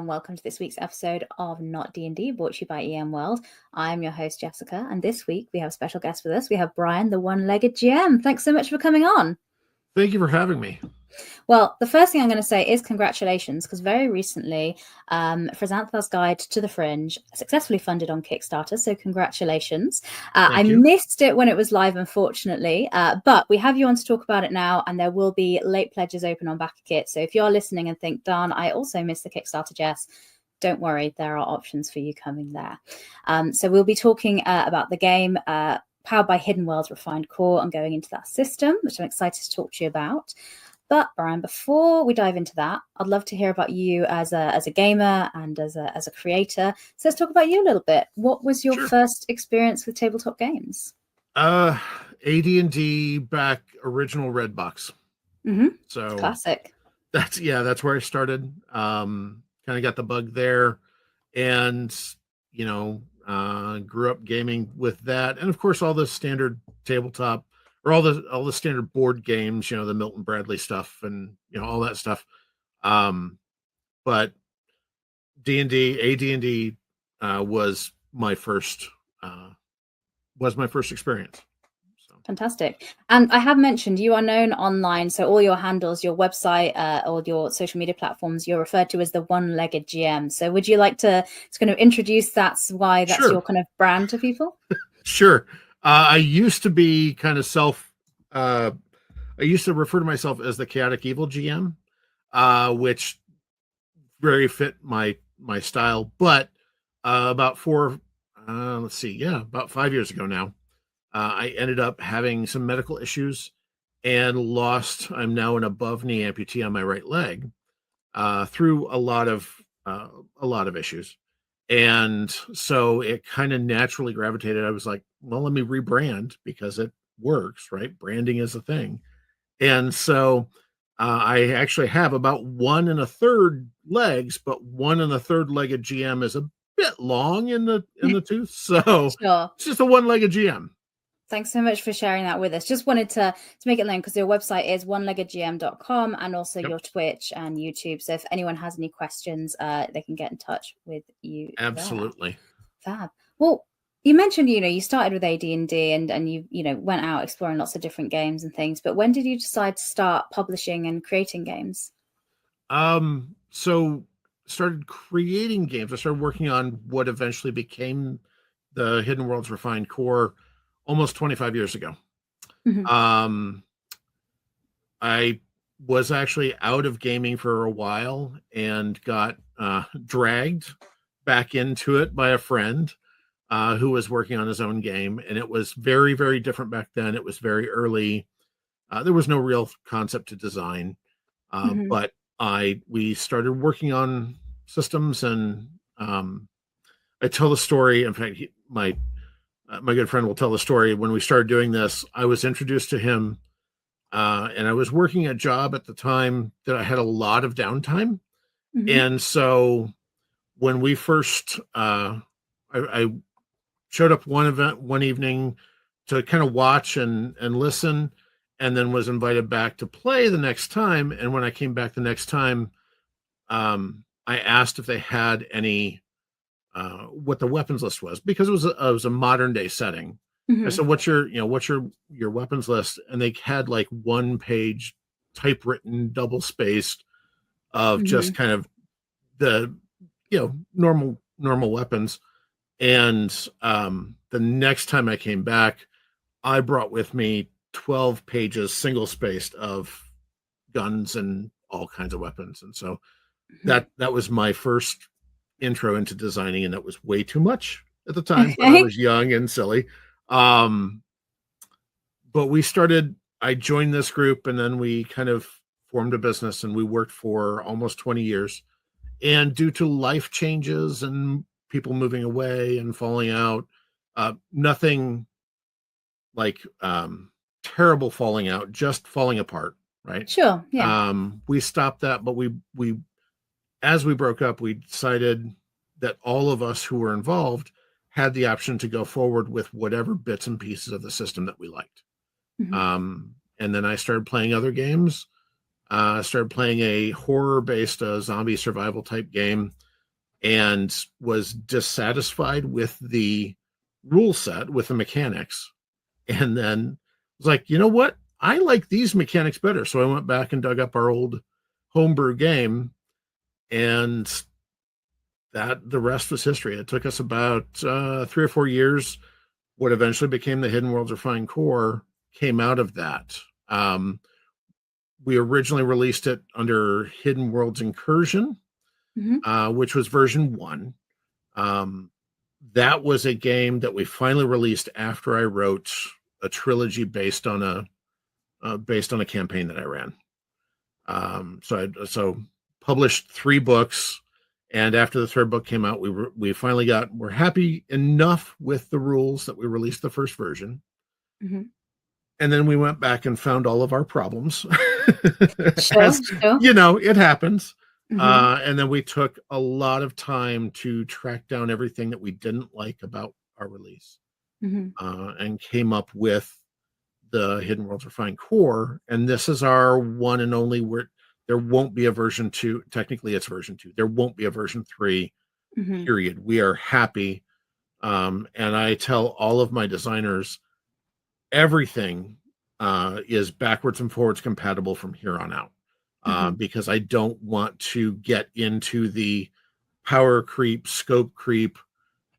and welcome to this week's episode of Not DnD, brought to you by EM World. I'm your host, Jessica, and this week we have a special guest with us. We have Brian, the one-legged GM. Thanks so much for coming on. Thank you for having me. Well, the first thing I'm going to say is congratulations, because very recently, Fizanthra's Guide to the Fringe successfully funded on Kickstarter, so congratulations. I missed it when it was live, unfortunately, but we have you on to talk about it now, and there will be late pledges open on backerkit. So if you're listening and think, darn, I also missed the Kickstarter, Jess, don't worry, there are options for you coming there. So we'll be talking about the game, powered by Hidden World's refined core, and going into that system, which I'm excited to talk to you about. But Brian, before we dive into that, I'd love to hear about you as a gamer and as a creator. So let's talk about you a little bit. What was your first experience with tabletop games? AD&D back original Redbox. Mm-hmm. So classic. That's where I started. Kind of got the bug there, and grew up gaming with that, and of course all the standard tabletop. Or all the standard board games, the Milton Bradley stuff and all that stuff. But AD&D was my first experience. So. Fantastic. And I have mentioned you are known online, so all your handles, your website, or your social media platforms, you're referred to as the one-legged GM. So would you like to kind of introduce that's your kind of brand to people? Sure. I used to be kind of I used to refer to myself as the chaotic evil GM, which very fit my style. But about 5 years ago now, I ended up having some medical issues and I'm now an above knee amputee on my right leg, through a lot of issues. And so it kind of naturally gravitated. I was like, well, let me rebrand because it works, right? Branding is a thing. And so I actually have about 1 1/3 legs, but 1 1/3 legged GM is a bit long in the tooth. So Sure. It's just a one-legged GM. Thanks so much for sharing that with us. Just wanted to make it known, because your website is oneleggedgm.com, and also your Twitch and YouTube. So if anyone has any questions, they can get in touch with you. Absolutely. There. Fab. Well, you mentioned, you started with AD&D and you went out exploring lots of different games and things. But when did you decide to start publishing and creating games? So started creating games. I started working on what eventually became the Hidden World's refined core almost 25 years ago. Mm-hmm. I was actually out of gaming for a while and got dragged back into it by a friend who was working on his own game. And it was very, very different back then. It was very early. There was no real concept to design, but we started working on systems, and I tell the story. In fact, my good friend will tell the story. When we started doing this, I was introduced to him, and I was working a job at the time that I had a lot of downtime. Mm-hmm. And so when we first, I showed up one evening to kind of watch and listen, and then was invited back to play the next time. And when I came back the next time, I asked if they had any, what the weapons list was, because it was a modern day setting. Mm-hmm. I said, what's your weapons list? And they had like 1-page typewritten, double spaced of just kind of the, normal weapons. And the next time I came back, I brought with me 12 pages single spaced of guns and all kinds of weapons. And so that was my first intro into designing, and that was way too much at the time. But I was young and silly. But I joined this group, and then we kind of formed a business, and we worked for almost 20 years. And due to life changes and people moving away and falling out, nothing like terrible falling out, just falling apart, right? Sure. Yeah. We stopped that, but we as we broke up, we decided that all of us who were involved had the option to go forward with whatever bits and pieces of the system that we liked. Mm-hmm. And then I started playing other games. Started playing a horror-based zombie survival type game and was dissatisfied with the rule set, with the mechanics, and then was like, you know what? I like these mechanics better. So I went back and dug up our old homebrew game, and that the rest was history. It took us about 3 or 4 years. What eventually became the Hidden Worlds Refined Core came out of that. We originally released it under Hidden Worlds Incursion, which was version 1. That was a game that we finally released after I wrote a trilogy based on a campaign that I ran. So published 3 books, and after the 3rd book came out, we're happy enough with the rules that we released the first version. And then we went back and found all of our problems. Sure. You know, it happens. And then we took a lot of time to track down everything that we didn't like about our release, and came up with the Hidden Worlds Refined Core. And this is our one and only, where there won't be a version 2. Technically, it's version 2. There won't be a version 3, period. We are happy. And I tell all of my designers, everything is backwards and forwards compatible from here on out, because I don't want to get into the power creep, scope creep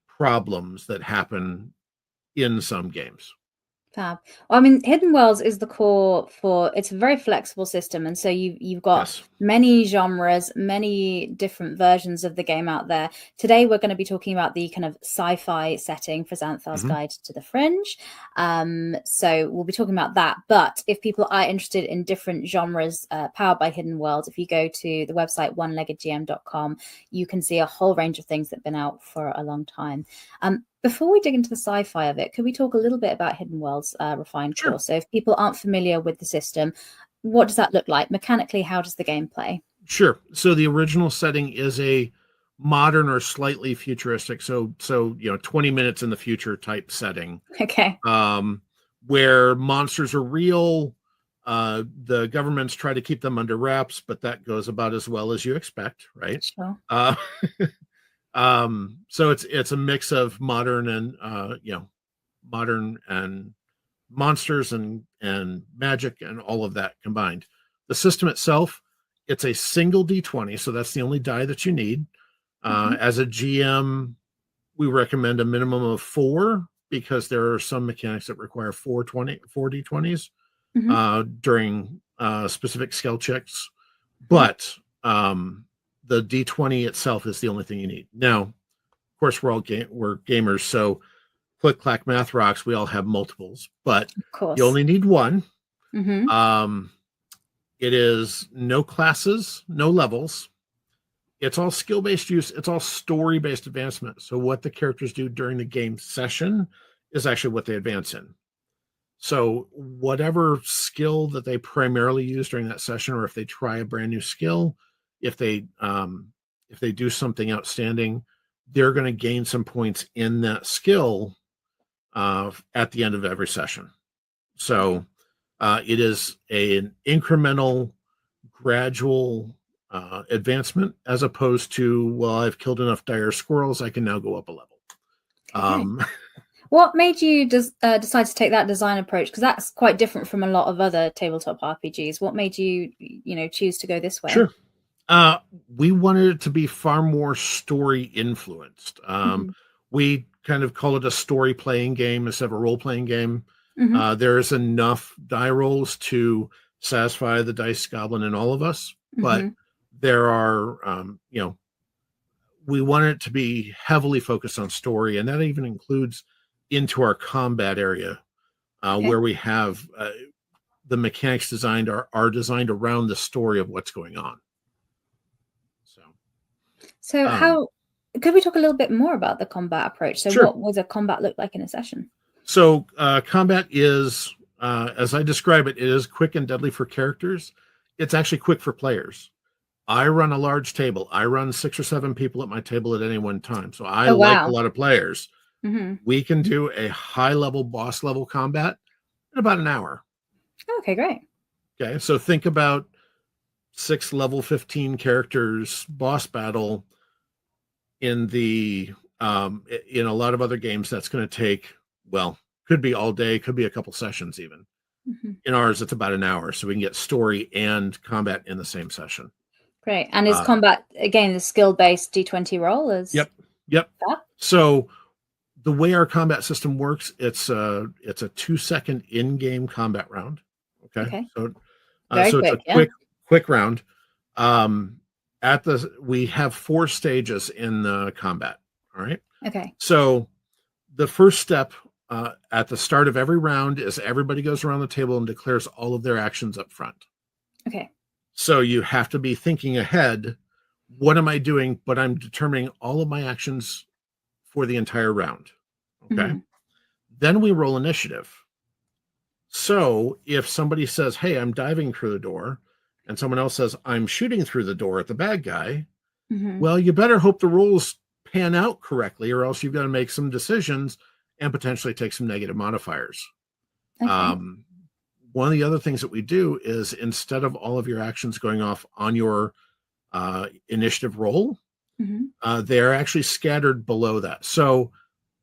problems that happen in some games. Fab. Well, I mean, Hidden Worlds is the core for, it's a very flexible system, and so you've got many genres, many different versions of the game out there. Today we're going to be talking about the kind of sci-fi setting, Fizanthra's Guide to the Fringe. So we'll be talking about that. But if people are interested in different genres powered by Hidden Worlds, if you go to the website oneleggedgm.com, you can see a whole range of things that have been out for a long time. Before we dig into the sci-fi of it, could we talk a little bit about Hidden Worlds Refined Core? So if people aren't familiar with the system, what does that look like? Mechanically, how does the game play? Sure. So the original setting is a modern or slightly futuristic, so 20 minutes in the future type setting. Okay. Where monsters are real. The governments try to keep them under wraps, but that goes about as well as you expect, right? Sure. So it's a mix of modern and modern and monsters and magic and all of that combined. The system itself, it's a single D20, so that's the only die that you need. As a GM, we recommend a minimum of 4, because there are some mechanics that require 4 D20s during specific skill checks, but the D20 itself is the only thing you need. Now, of course, we're gamers, so click clack math rocks. We all have multiples, but you only need 1. It is no classes, no levels. It's all skill-based use. It's all story-based advancement. So what the characters do during the game session is actually what they advance in. So whatever skill that they primarily use during that session, or if they try a brand new skill, if they do something outstanding, they're going to gain some points in that skill at the end of every session. So it is an incremental, gradual advancement, as opposed to, well, I've killed enough dire squirrels, I can now go up a level. Okay. What made you decide to take that design approach? Because that's quite different from a lot of other tabletop RPGs. What made you, choose to go this way? Sure. We wanted it to be far more story influenced. We kind of call it a story playing game instead of a role playing game. There's enough die rolls to satisfy the dice goblin in all of us, but there are, we want it to be heavily focused on story, and that even includes into our combat area, where we have the mechanics designed are designed around the story of what's going on. So how could we talk a little bit more about the combat approach? So what would a combat look like in a session? So combat is, as I describe it, it is quick and deadly for characters. It's actually quick for players. I run a large table. I run 6 or 7 people at my table at any one time. So I like a lot of players. We can do a high-level, boss-level combat in about an hour. Okay, great. Okay, so think about 6 level 15 characters boss battle in in a lot of other games, that's going to take, well, could be all day, could be a couple sessions even. In ours, it's about an hour, so we can get story and combat in the same session. Great. And is combat, again, the skill-based D20 roll? Yep. That? So the way our combat system works, it's a 2-second in-game combat round. Okay. So it's a quick round. We have 4 stages in the combat. All right. Okay. So the first step at the start of every round is everybody goes around the table and declares all of their actions up front. Okay. So you have to be thinking ahead. What am I doing? But I'm determining all of my actions for the entire round. Okay. Then we roll initiative. So if somebody says, hey, I'm diving through the door, and someone else says, I'm shooting through the door at the bad guy, well, you better hope the rolls pan out correctly, or else you've got to make some decisions and potentially take some negative modifiers. Okay. One of the other things that we do is, instead of all of your actions going off on your initiative roll, they're actually scattered below that. So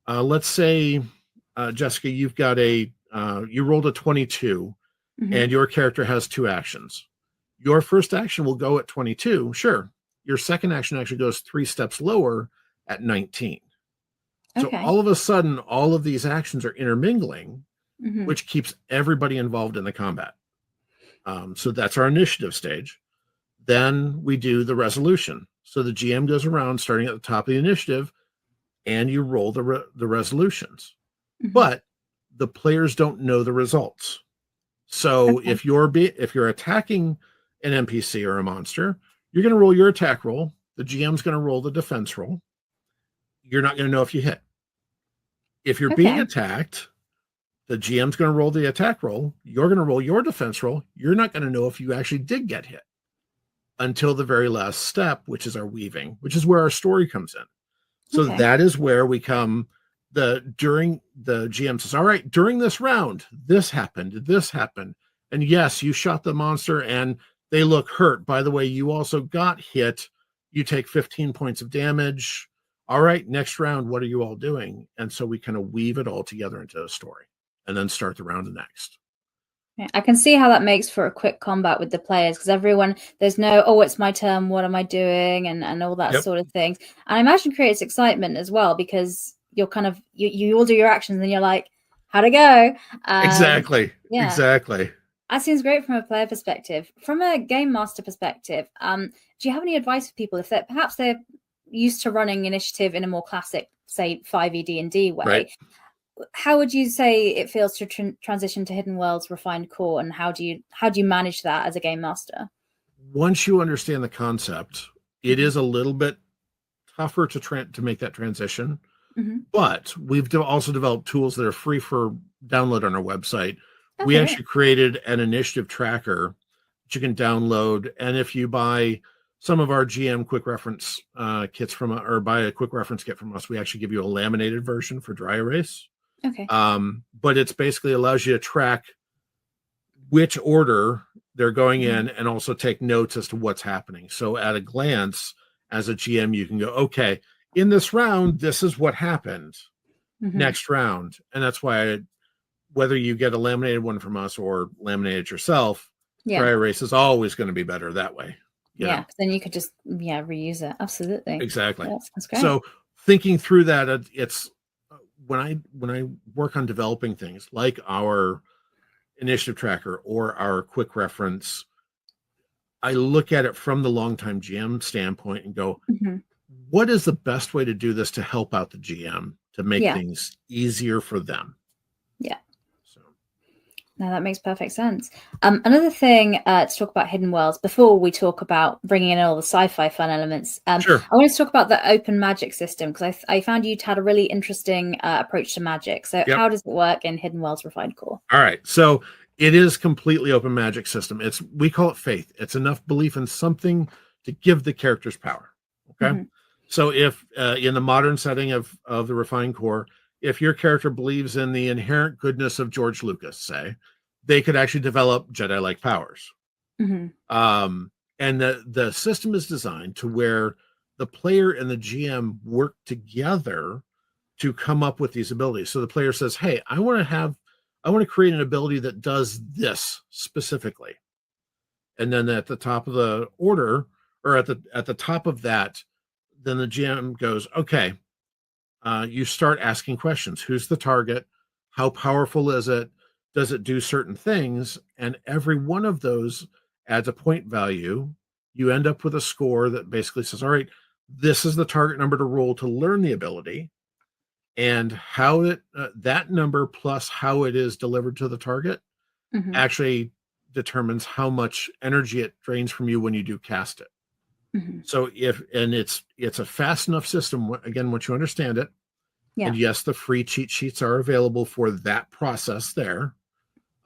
let's say, Jessica, you've got you rolled a 22 and your character has 2 actions. Your first action will go at 22. Sure. Your second action actually goes 3 steps lower at 19. Okay. So all of a sudden, all of these actions are intermingling, which keeps everybody involved in the combat. So that's our initiative stage. Then we do the resolution. So the GM goes around starting at the top of the initiative, and you roll the resolutions. But the players don't know the results. So if you're attacking an NPC or a monster, you're going to roll your attack roll. The GM's going to roll the defense roll. You're not going to know if you hit. If you're being attacked, the GM's going to roll the attack roll. You're going to roll your defense roll. You're not going to know if you actually did get hit until the very last step, which is our weaving, which is where our story comes in. So that is where we come. During the GM says, all right, during this round, this happened. And yes, you shot the monster and they look hurt. By the way, you also got hit. You take 15 points of damage. All right, next round, what are you all doing? And so we kind of weave it all together into a story and then start the round next. I can see how that makes for a quick combat with the players, because there's no, oh, it's my turn, what am I doing? And all that sort of thing. And I imagine creates excitement as well, because you're kind of, you all do your actions and you're like, how'd it go? Exactly. Exactly. That seems great from a player perspective. From a game master perspective, do you have any advice for people if perhaps they're used to running initiative in a more classic, say, 5e D&D way? Right. How would you say it feels to transition to Hidden Worlds Refined Core, and how do you manage that as a game master? Once you understand the concept, it is a little bit tougher to make that transition. But we've also developed tools that are free for download on our website. Okay. We actually created an initiative tracker that you can download, and if you buy some of our GM quick reference kits or buy a quick reference kit from us, we actually give you a laminated version for dry erase. Okay. But it's basically allows you to track which order they're going in, and also take notes as to what's happening. So at a glance, as a GM, you can go, okay, in this round, this is what happened. Next round. And that's why whether you get a laminated one from us or laminate it yourself, dry erase is always going to be better that way. Because then you could just reuse it. Absolutely. Exactly. That's great. So thinking through that, it's when I work on developing things like our initiative tracker or our quick reference, I look at it from the longtime GM standpoint and go, what is the best way to do this to help out the GM to make things easier for them? Yeah. So. No, that makes perfect sense. Another thing to talk about Hidden Worlds before we talk about bringing in all the sci-fi fun elements. Sure. I wanted to talk about the open magic system, because I found you had a really interesting approach to magic. So how does it work in Hidden Worlds Refined Core? All right. So it is completely open magic system. We call it faith. It's enough belief in something to give the characters power. Okay. So if in the modern setting of the Refined Core, if your character believes in the inherent goodness of George Lucas, say, they could actually develop Jedi-like powers. And the system is designed to where the player and the GM work together to come up with these abilities. So the player says, hey, I want to create an ability that does this specifically. And then at the top of the order, or at the top of that, then the GM goes, okay, you start asking questions. Who's the target? How powerful is it? Does it do certain things? And every one of those adds a point value. You end up with a score that basically says, all right, this is the target number to roll to learn the ability. And how that number plus how it is delivered to the target actually determines how much energy it drains from you when you do cast it. So it's a fast enough system, again, once you understand it. Yeah. And yes, the free cheat sheets are available for that process there.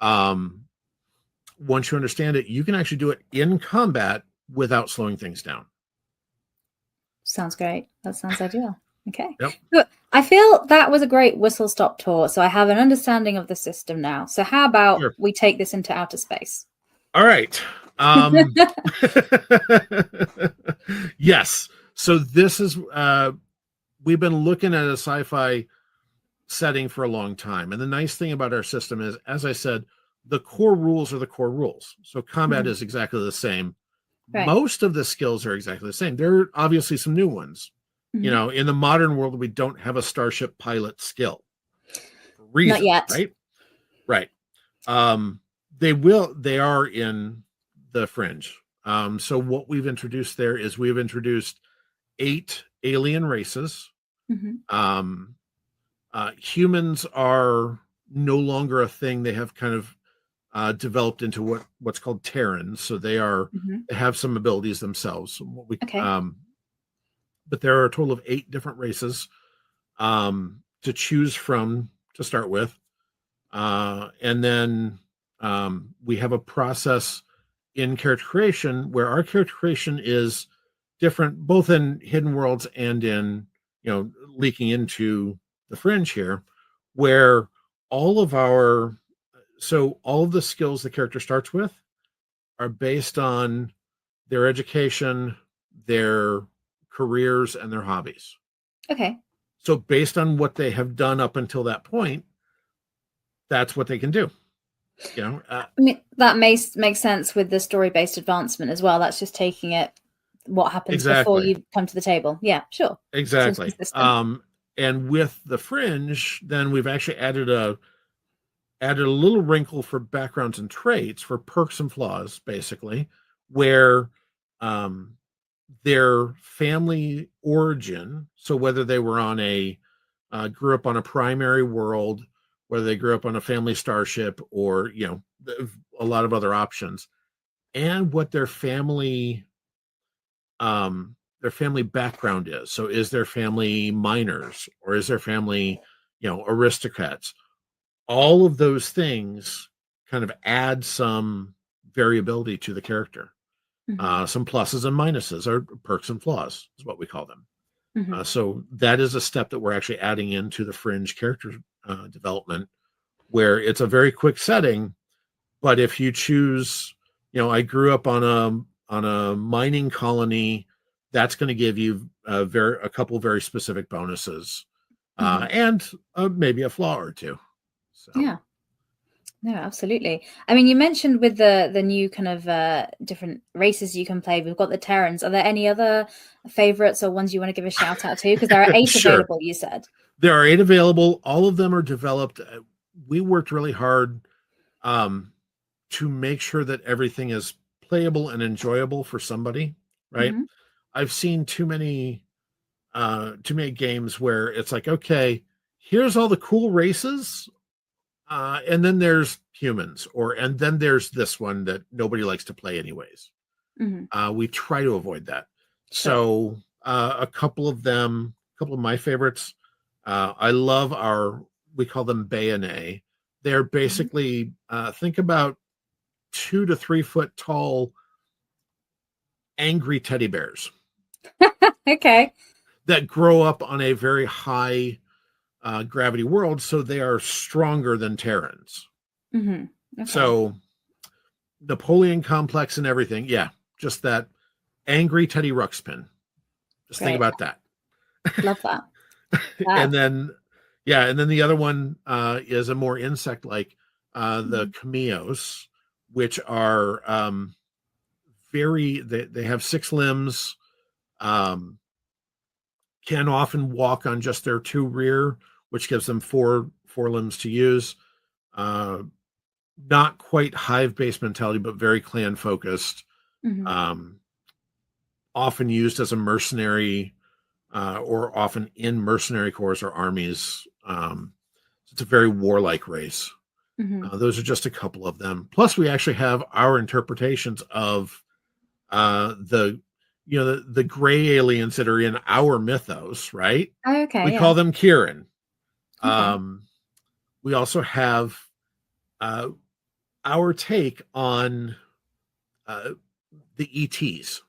Once you understand it, you can actually do it in combat without slowing things down. Sounds great. That sounds ideal. Okay. Yep. Look, I feel that was a great whistle-stop tour. So I have an understanding of the system now. So how about we take this into outer space? All right. Yes. So this is, we've been looking at a sci-fi setting for a long time. And the nice thing about our system is, as I said, the core rules are the core rules. So combat is exactly the same. Right. Most of the skills are exactly the same. There are obviously some new ones. You know, in the modern world, we don't have a starship pilot skill. Reasons, not yet. Right. They are in the Fringe. So what we've introduced there is we've introduced 8 alien races. Humans are no longer a thing. They have kind of developed into what's called Terrans. So they have some abilities themselves. But there are a total of 8 different races to choose from to start with. And then we have a process in character creation where our character creation is different, both in Hidden Worlds and in, leaking into the Fringe here, where all of the skills the character starts with are based on their education, their careers, and their hobbies. Okay. So based on what they have done up until that point, that's what they can do. I mean, that makes sense with the story-based advancement as well. That's just taking it what happens before you come to the table. Yeah, sure. Exactly. And with the Fringe, then we've actually added a little wrinkle for backgrounds and traits, for perks and flaws, basically, where their family origin, so whether they were on grew up on a primary world, whether they grew up on a family starship, or a lot of other options, and what their family background is. So is their family miners, or is their family aristocrats? All of those things kind of add some variability to the character. Some pluses and minuses, or perks and flaws is what we call them. So that is a step that we're actually adding into the Fringe character development, where it's a very quick setting. But if you choose, I grew up on a mining colony, that's going to give you a couple very specific bonuses, and maybe a flaw or two. So. Yeah. No, absolutely. I mean, you mentioned with the new kind of different races you can play, we've got the Terrans. Are there any other favorites or ones you want to give a shout out to? Because there are 8 available, you said. There are 8 available. All of them are developed. We worked really hard to make sure that everything is playable and enjoyable for somebody, right? I've seen too many games where it's like, okay, here's all the cool races, and then there's humans, and then there's this one that nobody likes to play anyways. We try to avoid that. Sure. So a couple of my favorites, I love we call them bayonet. They're basically, think about 2 to 3 foot tall angry teddy bears. Okay. That grow up on a very high gravity world, so they are stronger than Terrans. Okay. So Napoleon complex and everything. Yeah, just that angry Teddy Ruxpin. Just think Great. about that. Love that. And then the other one is a more insect-like, the cameos, which are they have 6 limbs, can often walk on just their 2 rear, which gives them four limbs to use. Not quite hive-based mentality, but very clan-focused. Often used as a mercenary, or often in mercenary corps or armies. It's a very warlike race. Those are just a couple of them. Plus, we actually have our interpretations of the gray aliens that are in our mythos, right? Okay. We call them Kieran. We also have our take on the ETs.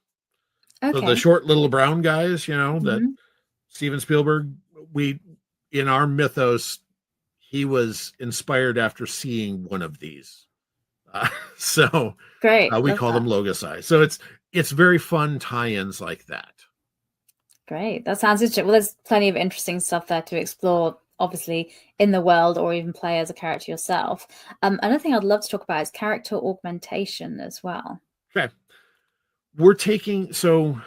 So the short little brown guys, that Steven Spielberg, in our mythos, he was inspired after seeing one of these. So great. We call them Logosai. So it's very fun tie-ins like that. Great. That sounds interesting. Well, there's plenty of interesting stuff there to explore, obviously, in the world, or even play as a character yourself. Another thing I'd love to talk about is character augmentation as well. Okay. So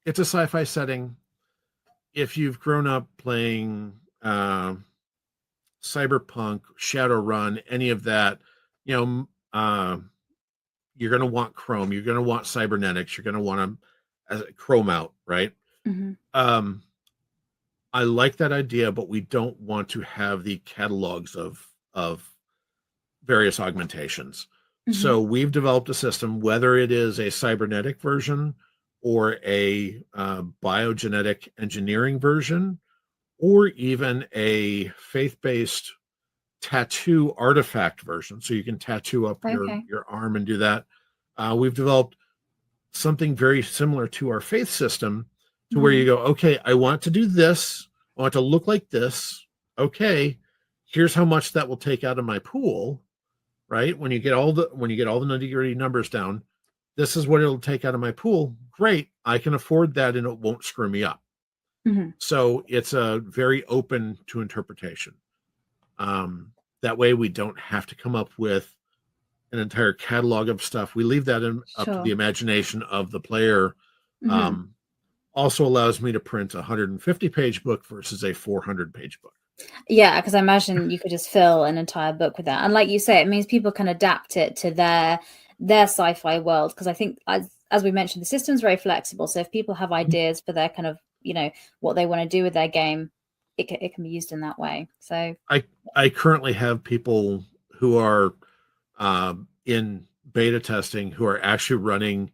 it's a sci-fi setting. If you've grown up playing Cyberpunk, Shadowrun, any of that, you're going to want Chrome. You're going to want cybernetics. You're going to want a Chrome out, right? I like that idea, but we don't want to have the catalogs of various augmentations. So we've developed a system, whether it is a cybernetic version or a biogenetic engineering version, or even a faith-based tattoo artifact version. So you can tattoo up your arm and do that. We've developed something very similar to our faith system, to where you go, okay, I want to do this. I want to look like this. Okay, here's how much that will take out of my pool. Right? When you get all the nitty-gritty numbers down, this is what it'll take out of my pool. Great. I can afford that and it won't screw me up. So it's a very open to interpretation. That way we don't have to come up with an entire catalog of stuff. We leave that up to the imagination of the player. Also allows me to print a 150-page book versus a 400-page book. Yeah, because I imagine you could just fill an entire book with that. And like you say, it means people can adapt it to their sci-fi world. Because I think, as we mentioned, the system's very flexible. So if people have ideas for their kind of, what they want to do with their game, it can be used in that way. So I currently have people who are in beta testing who are actually running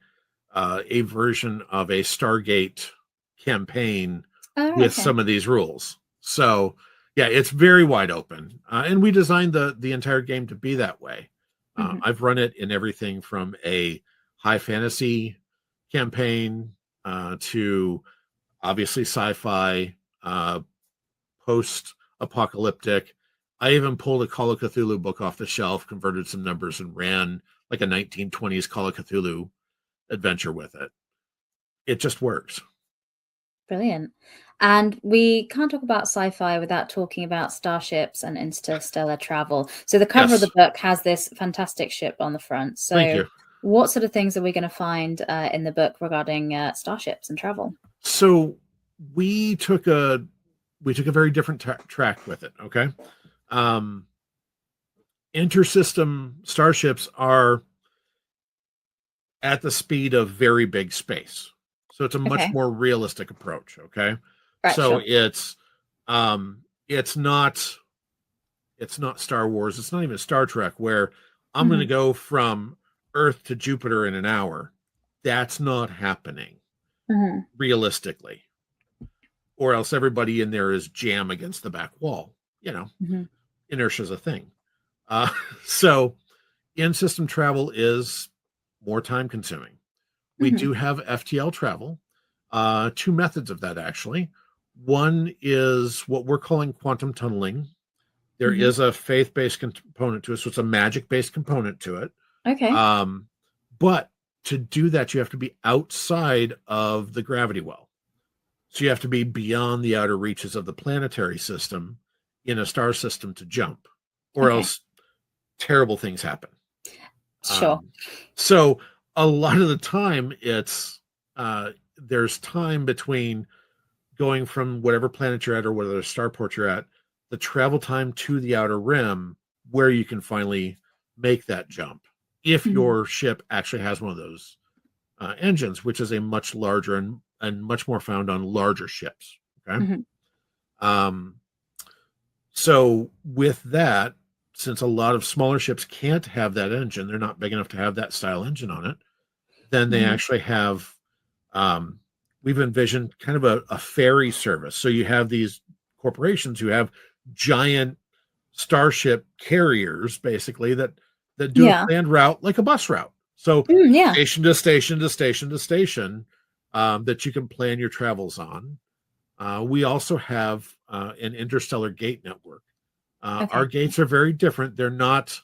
a version of a Stargate campaign with some of these rules. So yeah, it's very wide open. And we designed the entire game to be that way. I've run it in everything from a high fantasy campaign to obviously sci-fi, post-apocalyptic. I even pulled a Call of Cthulhu book off the shelf, converted some numbers, and ran like a 1920s Call of Cthulhu adventure with it. It just works. Brilliant. And we can't talk about sci-fi without talking about starships and interstellar travel. So the cover of the book has this fantastic ship on the front. So thank you. What sort of things are we going to find in the book regarding starships and travel? So we took a very different track with it. Okay. Intersystem starships are at the speed of very big space. So it's a much more realistic approach. Okay. Right, so it's not Star Wars. It's not even Star Trek, where I'm going to go from Earth to Jupiter in an hour. That's not happening realistically. Or else everybody in there is jam against the back wall. Inertia is a thing. So in-system travel is more time consuming. We do have FTL travel. 2 methods of that, actually. One is what we're calling quantum tunneling. There is a faith-based component to it, so it's a magic-based component to it. Okay. But to do that, you have to be outside of the gravity well. So you have to be beyond the outer reaches of the planetary system in a star system to jump, or else terrible things happen. Sure. So a lot of the time it's there's time between going from whatever planet you're at or whatever starport you're at, the travel time to the outer rim where you can finally make that jump. If your ship actually has one of those engines, which is a much larger and much more found on larger ships. Okay. So with that, since a lot of smaller ships can't have that engine, they're not big enough to have that style engine on it, then they actually have, we've envisioned kind of a ferry service. So you have these corporations who have giant starship carriers, basically, that do a planned route like a bus route. So station to station to station to station, that you can plan your travels on. We also have an interstellar gate network. Our gates are very different. They're not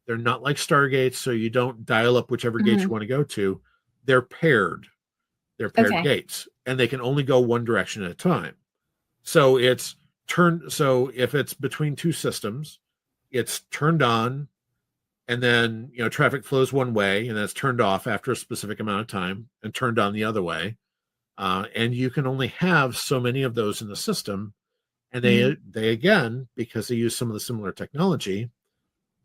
like Stargates, so you don't dial up whichever gates you want to go to. They're paired. They're paired gates, and they can only go one direction at a time. So it's turned. So if it's between two systems, it's turned on, and then traffic flows one way, and then it's turned off after a specific amount of time, and turned on the other way. And you can only have so many of those in the system. And they again, because they use some of the similar technology,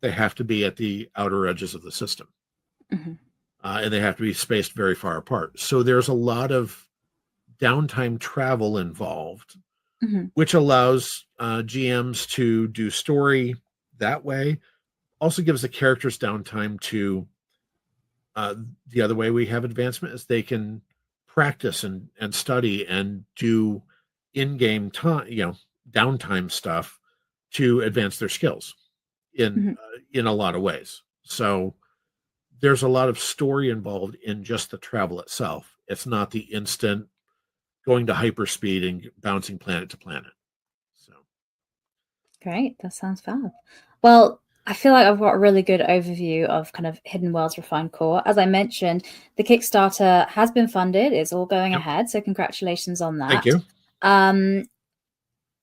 they have to be at the outer edges of the system. And they have to be spaced very far apart. So there's a lot of downtime travel involved, which allows GMs to do story that way. Also gives the characters downtime to the other way we have advancement is they can practice and study and do in-game time, downtime stuff to advance their skills in a lot of ways. So there's a lot of story involved in just the travel itself. It's not the instant going to hyperspeed and bouncing planet to planet. So great. That sounds fab. Well, I feel like I've got a really good overview of kind of Hidden Worlds Refined Core. As I mentioned, the Kickstarter has been funded. It's all going ahead. So congratulations on that. Thank you.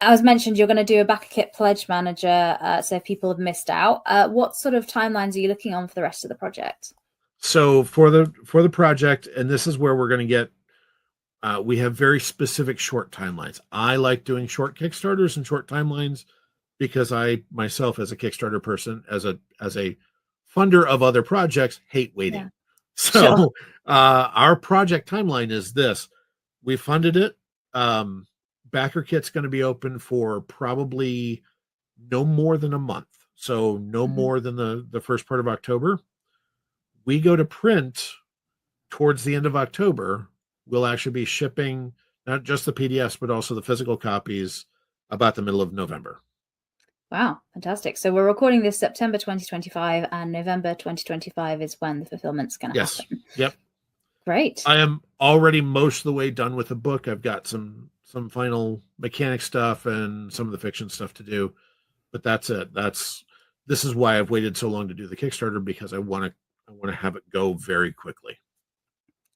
As mentioned, you're going to do a backerkit pledge manager, so if people have missed out. What sort of timelines are you looking on for the rest of the project? So for the project, and this is where we're going to get, we have very specific short timelines. I like doing short Kickstarters and short timelines because I myself, as a Kickstarter person, as a funder of other projects, hate waiting. So our project timeline is this: we funded it. BackerKit's going to be open for probably no more than a month. So no more than the first part of October. We go to print towards the end of October. We'll actually be shipping not just the PDFs, but also the physical copies about the middle of November. Wow, fantastic. So we're recording this September 2025, and November 2025 is when the fulfillment's going to happen. Yep. Great. I am already most of the way done with the book. I've got some final mechanic stuff and some of the fiction stuff to do, but that's it. This is why I've waited so long to do the Kickstarter, because I want to have it go very quickly.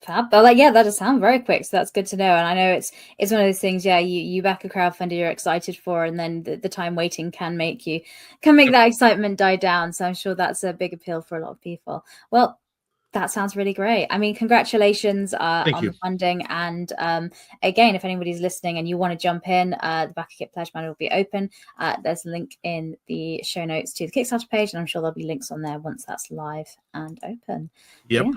Fab. But that does sound very quick, so that's good to know. And I know it's one of those things, you back a crowdfunder you're excited for, and then the time waiting can make that excitement die down. So I'm sure that's a big appeal for a lot of people. Well, that sounds really great. I mean, congratulations on the funding. And again, if anybody's listening and you want to jump in, the BackerKit Pledge Manager will be open. There's a link in the show notes to the Kickstarter page, and I'm sure there'll be links on there once that's live and open. Yep,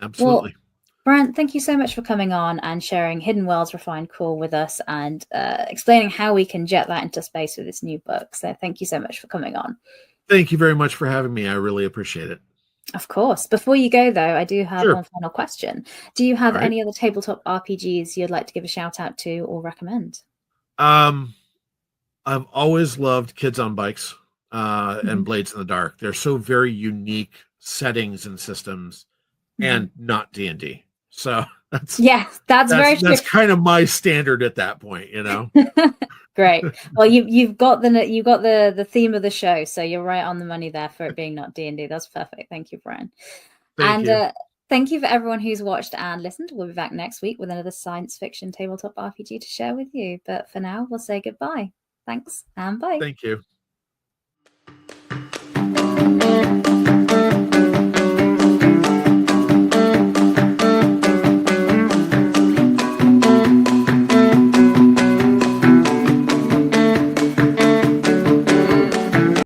absolutely. Well, Bryan, thank you so much for coming on and sharing Hidden Worlds Refined Core with us, and explaining how we can jet that into space with this new book. So thank you so much for coming on. Thank you very much for having me. I really appreciate it. Of course. Before you go, though, I do have one final question. Do you have any other tabletop RPGs you'd like to give a shout out to or recommend? I've always loved Kids on Bikes and Blades in the Dark. They're so very unique settings and systems, and not DnD. So that's kind of my standard at that point, Great. Well, you've got the theme of the show, so you're right on the money there for it being not DnD. That's perfect. Thank you, Bryan. Thank you. Thank you for everyone who's watched and listened. We'll be back next week with another science fiction tabletop RPG to share with you. But for now, we'll say goodbye. Thanks and bye. Thank you.